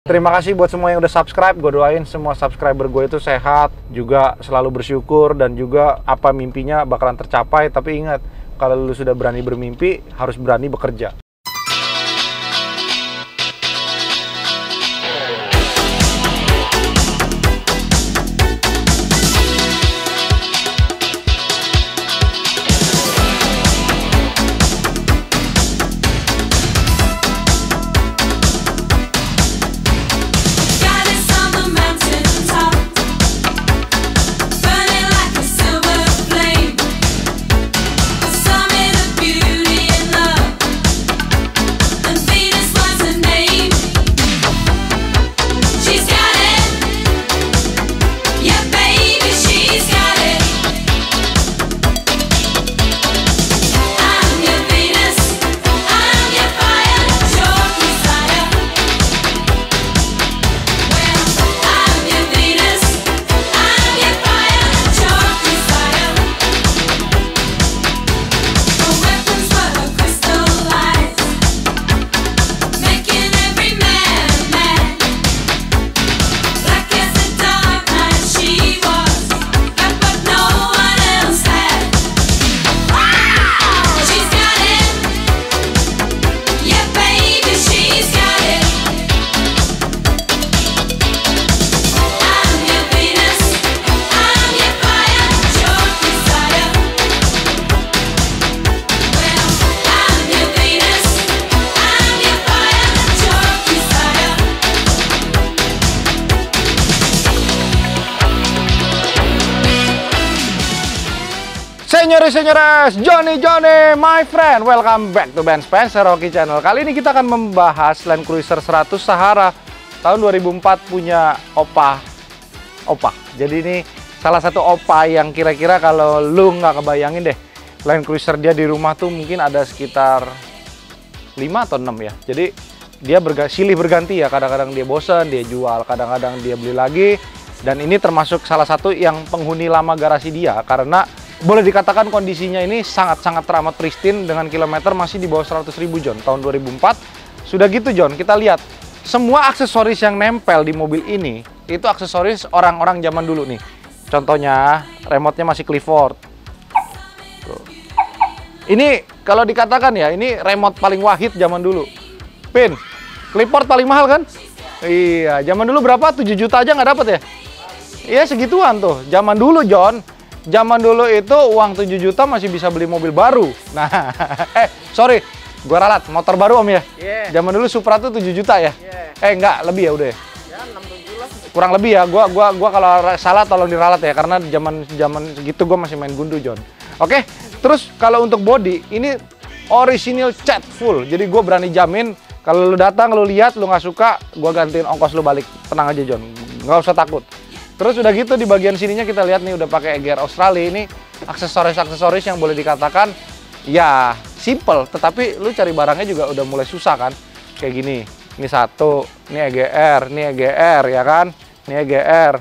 Terima kasih buat semua yang udah subscribe. Gue doain semua subscriber gue itu sehat, juga selalu bersyukur, dan juga apa mimpinya bakalan tercapai. Tapi ingat, kalau lu sudah berani bermimpi, harus berani bekerja. Senyores, Johnny, my friend, welcome back to Ben Spencer Hoki Channel. Kali ini kita akan membahas Land Cruiser 100 Sahara tahun 2004 punya Opa. Jadi ini salah satu Opa yang kira-kira kalau lu nggak kebayangin deh, Land Cruiser dia di rumah tuh mungkin ada sekitar 5 atau 6 ya. Jadi dia silih berganti ya, kadang-kadang dia bosen, dia jual, kadang-kadang dia beli lagi. Dan ini termasuk salah satu yang penghuni lama garasi dia, karena boleh dikatakan kondisinya ini sangat-sangat teramat pristine dengan kilometer masih di bawah 100.000 John, tahun 2004. Sudah gitu John, kita lihat semua aksesoris yang nempel di mobil ini itu aksesoris orang-orang zaman dulu nih. Contohnya remote-nya masih Clifford. Tuh. Ini kalau dikatakan ya, ini remote paling wahid zaman dulu. Pin, Clifford paling mahal kan? Iya, zaman dulu berapa? 7 juta aja nggak dapet ya? Iya segituan tuh, zaman dulu John. Zaman dulu itu uang 7 juta masih bisa beli mobil baru. Nah, sorry, gua ralat, motor baru om ya? Yeah. Zaman dulu Supra tuh 7 juta ya? Yeah. Enggak, lebih ya udah ya? Ya, 6-7 lah. Kurang lebih ya, gua kalau salah tolong diralat ya, karena zaman segitu gua masih main gundu, John. Oke, terus kalau untuk body, ini original cat full. Jadi gua berani jamin, kalau lu datang, lu lihat, lu nggak suka, gua gantiin ongkos lu balik. Tenang aja, John. Nggak usah takut. Terus udah gitu di bagian sininya kita lihat nih udah pakai EGR Australia. Ini aksesoris-aksesoris yang boleh dikatakan ya simple, tetapi lu cari barangnya juga udah mulai susah kan. Kayak gini. Ini satu, ini EGR ya kan. Ini EGR.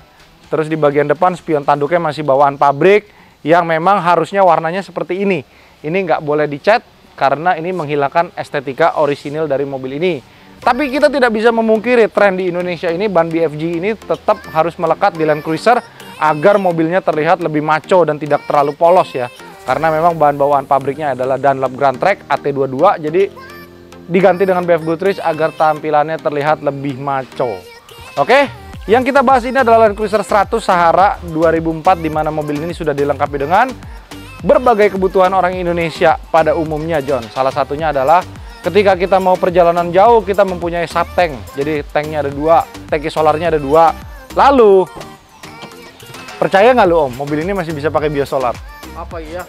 Terus di bagian depan spion tanduknya masih bawaan pabrik yang memang harusnya warnanya seperti ini. Ini nggak boleh dicat karena ini menghilangkan estetika orisinil dari mobil ini. Tapi kita tidak bisa memungkiri tren di Indonesia ini, ban BFG ini tetap harus melekat di Land Cruiser agar mobilnya terlihat lebih maco dan tidak terlalu polos ya. Karena memang bahan bawaan pabriknya adalah Dunlop Grand Track AT22, jadi diganti dengan BF Goodrich agar tampilannya terlihat lebih maco. Oke, yang kita bahas ini adalah Land Cruiser 100 Sahara 2004, di mana mobil ini sudah dilengkapi dengan berbagai kebutuhan orang Indonesia pada umumnya, John. Salah satunya adalah ketika kita mau perjalanan jauh, kita mempunyai subtank. Jadi tanknya ada 2, tangki solarnya ada 2. Lalu, percaya nggak lu om, mobil ini masih bisa pakai biosolar? Apa iya?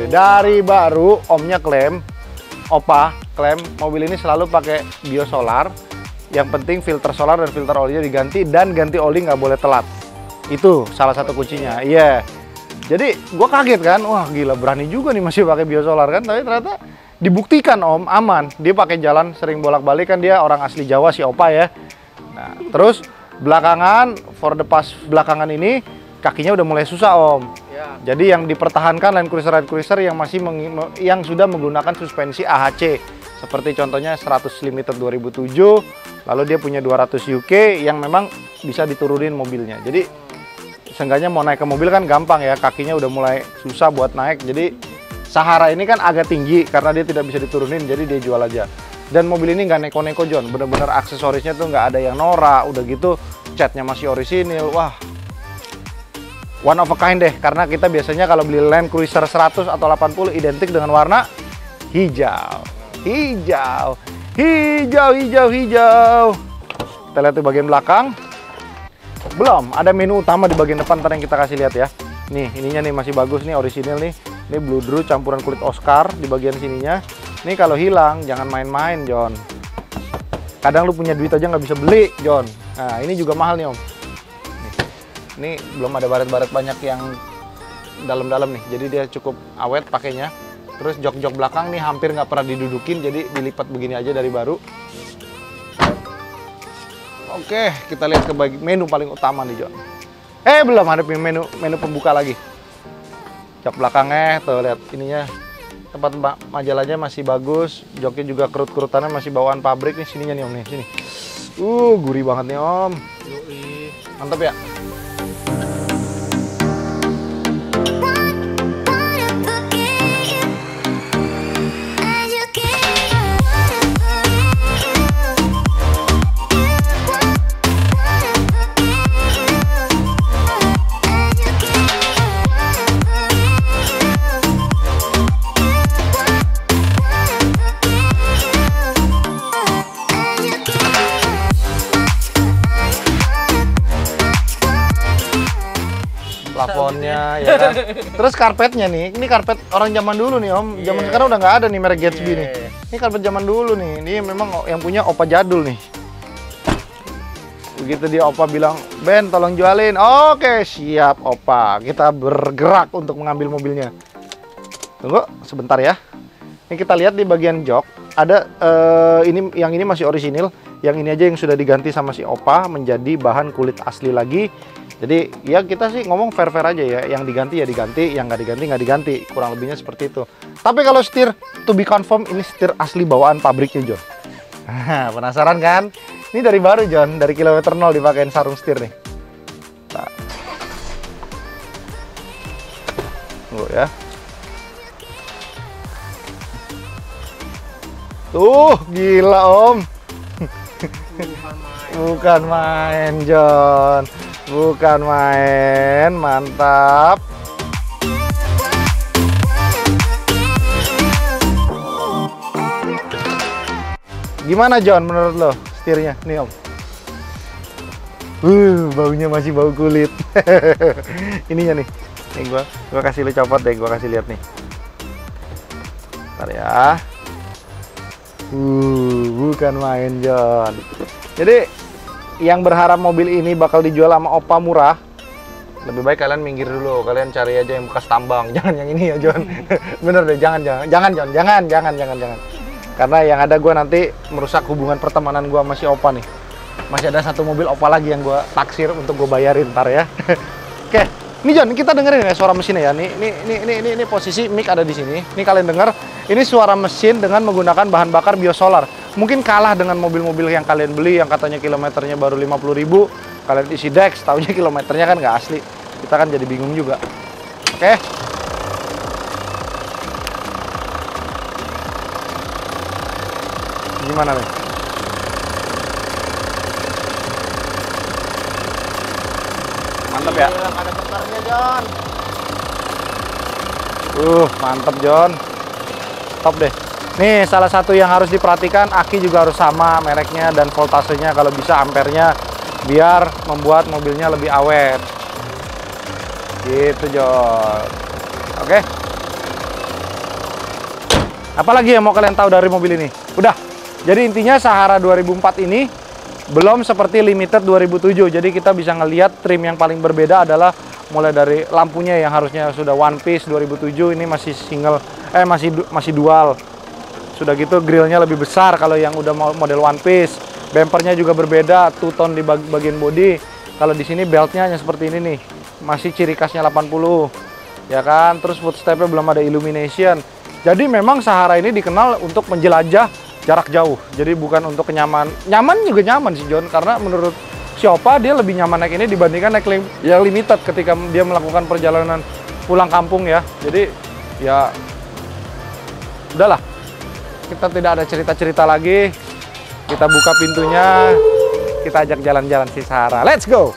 Dari baru, omnya klaim, Opa klaim mobil ini selalu pakai biosolar. Yang penting filter solar dan filter olinya diganti, dan ganti oli nggak boleh telat. Itu salah satu kuncinya. Iya. Jadi gue kaget kan, wah gila berani juga nih masih pakai biosolar kan, tapi ternyata dibuktikan om, aman. Dia pakai jalan sering bolak-balik kan, dia orang asli Jawa si Opa ya. Nah, terus belakangan, for the past belakangan ini kakinya udah mulai susah om. Ya. Jadi yang dipertahankan Land Cruiser yang masih yang sudah menggunakan suspensi AHC. Seperti contohnya 100 Limited 2007, Lalu dia punya 200 UK yang memang bisa diturunin mobilnya. Jadi seenggaknya mau naik ke mobil kan gampang ya, kakinya udah mulai susah buat naik. Jadi Sahara ini kan agak tinggi karena dia tidak bisa diturunin, jadi dia jual aja. Dan mobil ini nggak neko-neko John, bener-bener aksesorisnya tuh nggak ada yang norak, udah gitu catnya masih orisinil. Wah, one of a kind deh, karena kita biasanya kalau beli Land Cruiser 100 atau 80 identik dengan warna hijau. Hijau. Kita lihat di bagian belakang. Belum, ada menu utama di bagian depan ntar yang kita kasih lihat ya. Nih, ininya nih masih bagus nih, orisinil nih. Ini Blue Drew campuran kulit Oscar di bagian sininya. Nih kalau hilang, jangan main-main John. Kadang lu punya duit aja nggak bisa beli John. Nah, ini juga mahal nih Om. Ini belum ada baret-baret banyak yang dalam-dalam nih, jadi dia cukup awet pakainya. Terus jok-jok belakang nih hampir nggak pernah didudukin, jadi dilipat begini aja dari baru. Oke, kita lihat ke menu paling utama nih John. Belum ada menu pembuka lagi. Jok belakangnya tuh lihat ininya, tempat majalahnya masih bagus, joknya juga kerut-kerutannya masih bawaan pabrik nih, sininya nih Om nih, sini. Gurih banget nih Om. Mantap ya. Plafonnya ya kan. Terus karpetnya nih, ini karpet orang zaman dulu nih Om. Zaman sekarang udah nggak ada nih merek Gatsby nih. Ini karpet zaman dulu nih. Ini memang yang punya Opa jadul nih. Begitu dia Opa bilang, "Ben, tolong jualin." Oke, siap Opa. Kita bergerak untuk mengambil mobilnya. Tunggu sebentar ya. Ini kita lihat di bagian jok ada yang ini masih orisinil, yang ini aja yang sudah diganti sama si Opa menjadi bahan kulit asli lagi. Jadi ya kita sih ngomong fair-fair aja ya, yang diganti ya diganti, yang nggak diganti nggak diganti, kurang lebihnya seperti itu. Tapi kalau setir to be confirm, ini setir asli bawaan pabriknya John. Penasaran kan? Ini dari baru John, dari kilometer 0 dipakein sarung setir nih. Nah. Tunggu ya. Tuh, gila Om. Bukan main John. Bukan main, mantap. Gimana John menurut lo setirnya? Nih Om. Baunya masih bau kulit. Ininya nih. Nih gua kasih lo copot deh, gua kasih lihat nih. Bentar ya. Bukan main John. Jadi yang berharap mobil ini bakal dijual sama Opa murah, lebih baik kalian minggir dulu, kalian cari aja yang bekas tambang, jangan yang ini ya John. Bener deh, jangan John, jangan. Karena yang ada gue nanti merusak hubungan pertemanan gue sama si Opa nih. Masih ada satu mobil Opa lagi yang gue taksir untuk gue bayarin ntar ya. Oke, ini John, kita dengerin ya suara mesinnya ya. Ini posisi mic ada di sini. Ini kalian dengar, ini suara mesin dengan menggunakan bahan bakar biosolar. Mungkin kalah dengan mobil-mobil yang kalian beli yang katanya kilometernya baru 50.000, kalian isi Dex, taunya kilometernya kan nggak asli. Kita kan jadi bingung juga. Oke. Gimana nih? Mantap ya? Ada putarnya John. Mantap John. Top deh. Nih salah satu yang harus diperhatikan, aki juga harus sama mereknya dan voltasenya kalau bisa ampernya, biar membuat mobilnya lebih awet. Gitu John. Oke. Apalagi yang mau kalian tahu dari mobil ini? Udah. Jadi intinya Sahara 2004 ini belum seperti Limited 2007. Jadi kita bisa ngelihat trim yang paling berbeda adalah mulai dari lampunya yang harusnya sudah one piece 2007, ini masih single, masih dual. Sudah gitu grillnya lebih besar kalau yang udah model one piece. Bumpernya juga berbeda, two tone di bagian body. Kalau di sini beltnya hanya seperti ini nih, masih ciri khasnya 80, ya kan. Terus footstepnya belum ada illumination. Jadi memang Sahara ini dikenal untuk menjelajah jarak jauh. Jadi bukan untuk kenyaman. Nyaman juga nyaman sih John, karena menurut si Oppa dia lebih nyaman naik ini dibandingkan naik yang limited ketika dia melakukan perjalanan pulang kampung ya. Jadi ya udahlah, kita tidak ada cerita-cerita lagi. Kita buka pintunya, kita ajak jalan-jalan si Sahara. Let's go!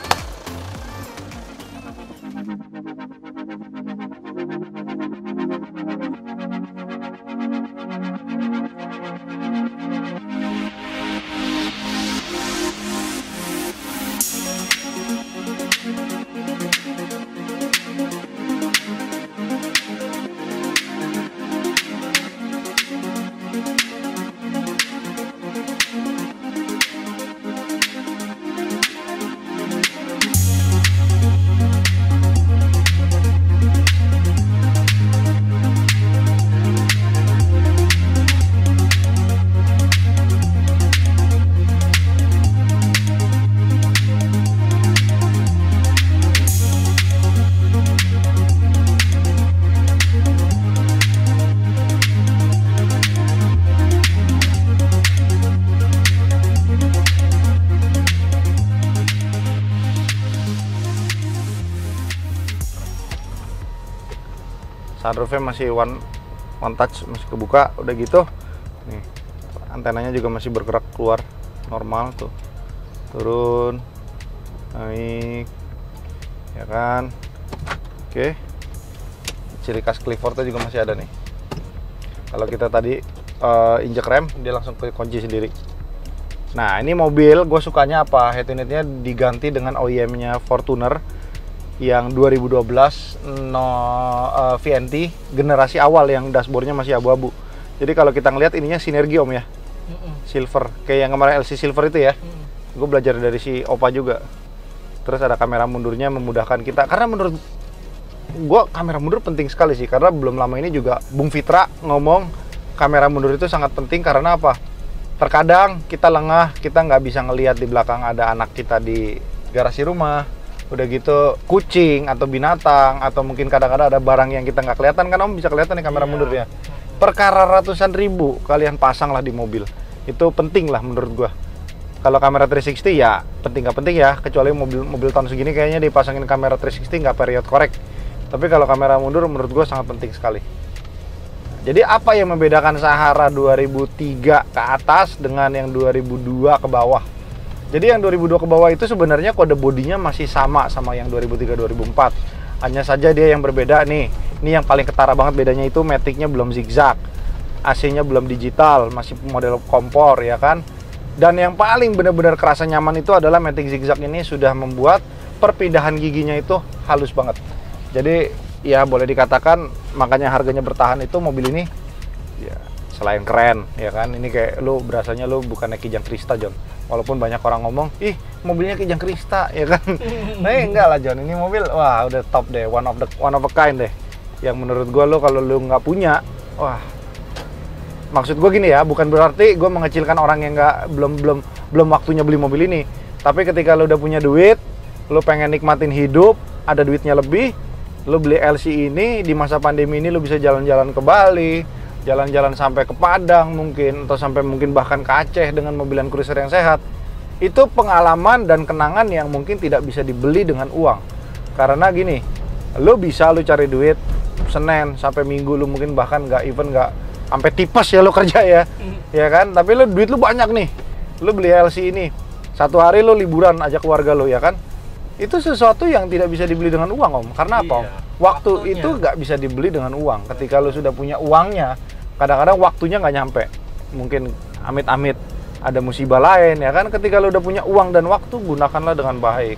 Sunroofnya masih one touch, masih kebuka, udah gitu nih antenanya juga masih bergerak keluar normal tuh, turun naik ya kan. Oke, ciri khas Cliffordnya juga masih ada nih. Kalau kita tadi injek rem, dia langsung kunci sendiri. Nah ini mobil gue sukanya apa, head unitnya diganti dengan OEM-nya Fortuner yang 2012 VNT generasi awal yang dashboardnya masih abu-abu. Jadi kalau kita ngelihat ininya sinergi om ya, silver kayak yang kemarin LC silver itu ya. Gue belajar dari si Oppa juga. Terus ada kamera mundurnya memudahkan kita, karena menurut gue kamera mundur penting sekali sih, karena belum lama ini juga Bung Fitra ngomong kamera mundur itu sangat penting. Karena apa? Terkadang kita lengah, kita nggak bisa ngelihat di belakang ada anak kita di garasi rumah, udah gitu kucing atau binatang, atau mungkin kadang-kadang ada barang yang kita nggak kelihatan kan om, bisa kelihatan nih kamera mundurnya. Perkara ratusan ribu kalian pasang lah di mobil, itu penting lah menurut gua. Kalau kamera 360 ya penting nggak penting ya, kecuali mobil tahun segini kayaknya dipasangin kamera 360 nggak period correct. Tapi kalau kamera mundur menurut gua sangat penting sekali. Jadi apa yang membedakan Sahara 2003 ke atas dengan yang 2002 ke bawah? Jadi yang 2002 ke bawah itu sebenarnya kode bodinya masih sama yang 2003-2004. Hanya saja dia yang berbeda nih. Ini yang paling ketara banget bedanya itu matic-nya belum zigzag. AC-nya belum digital, masih model kompor ya kan. Dan yang paling benar-benar kerasa nyaman itu adalah matic zigzag ini sudah membuat perpindahan giginya itu halus banget. Jadi ya boleh dikatakan makanya harganya bertahan itu mobil ini ya, selain keren ya kan, ini kayak lu berasanya lu bukan naik Kijang Krista John. Walaupun banyak orang ngomong, ih mobilnya Kijang Krista ya kan. Nah enggak lah John, ini mobil wah udah top deh, one of a kind deh. Yang menurut gua lo kalau lu nggak punya, wah. Maksud gua gini ya, bukan berarti gua mengecilkan orang yang nggak belum waktunya beli mobil ini. Tapi ketika lu udah punya duit, lu pengen nikmatin hidup, ada duitnya lebih, lu beli LC ini di masa pandemi ini lu bisa jalan-jalan ke Bali, jalan-jalan sampai ke Padang mungkin, atau sampai mungkin bahkan ke Aceh dengan mobil Land Cruiser yang sehat. Itu pengalaman dan kenangan yang mungkin tidak bisa dibeli dengan uang. Karena gini, lu bisa lu cari duit Senin sampai Minggu, lu mungkin bahkan nggak sampai tipes ya lu kerja ya, ya kan? Tapi lu duit lu banyak nih, lu beli LC ini, satu hari lu liburan ajak keluarga lu ya kan? Itu sesuatu yang tidak bisa dibeli dengan uang om. Karena apa om? Waktu itu nggak bisa dibeli dengan uang. Ketika lu sudah punya uangnya, kadang-kadang waktunya nggak nyampe. Mungkin amit-amit ada musibah lain ya kan. Ketika lu udah punya uang dan waktu, gunakanlah dengan baik.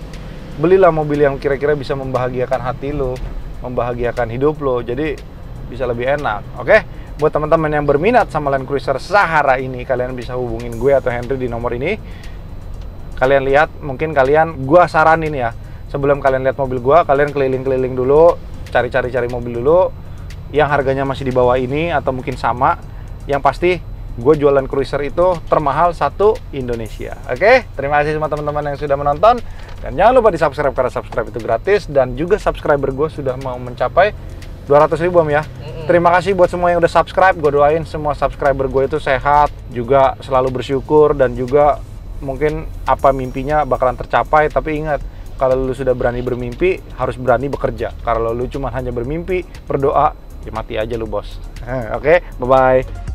Belilah mobil yang kira-kira bisa membahagiakan hati lu, membahagiakan hidup lo, jadi bisa lebih enak. Oke? Buat teman-teman yang berminat sama Land Cruiser Sahara ini, kalian bisa hubungin gue atau Henry di nomor ini. Kalian lihat, mungkin gua saranin ya, sebelum kalian lihat mobil gua, kalian keliling-keliling dulu, cari mobil dulu yang harganya masih di bawah ini atau mungkin sama. Yang pasti gue jualan cruiser itu termahal satu Indonesia. Oke, terima kasih sama teman-teman yang sudah menonton, dan jangan lupa di subscribe karena subscribe itu gratis. Dan juga subscriber gue sudah mau mencapai 200.000 Om ya. Terima kasih buat semua yang udah subscribe. Gue doain semua subscriber gue itu sehat, juga selalu bersyukur, dan juga mungkin apa mimpinya bakalan tercapai. Tapi ingat, kalau lu sudah berani bermimpi, harus berani bekerja. Kalau lu cuma hanya bermimpi, berdoa, ya mati aja lu bos. Oke, bye-bye.